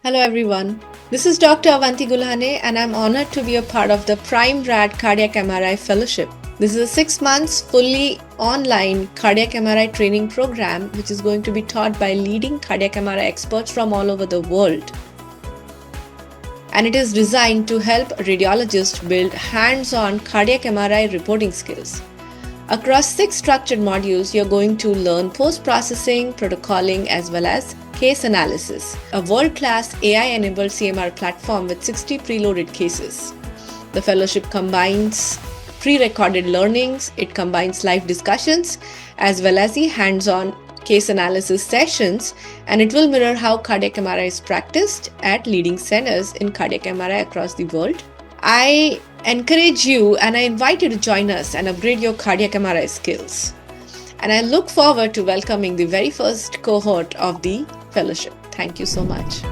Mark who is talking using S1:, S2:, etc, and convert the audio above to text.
S1: Hello everyone, this is Dr. Avanti Gulhane and I'm honored to be a part of the PrimeRad Cardiac MRI Fellowship. This is a 6 months fully online cardiac MRI training program which is going to be taught by leading cardiac MRI experts from all over the world. And it is designed to help radiologists build hands-on cardiac MRI reporting skills. Across 6 structured modules, you're going to learn post-processing, protocoling, as well as case analysis, a world-class AI-enabled CMR platform with 60 preloaded cases. The fellowship combines pre-recorded learnings, it combines live discussions, as well as the hands-on case analysis sessions, and it will mirror how cardiac MRI is practiced at leading centers in cardiac MRI across the world. I encourage you and I invite you to join us and upgrade your cardiac MRI skills. And I look forward to welcoming the very first cohort of the fellowship. Thank you so much.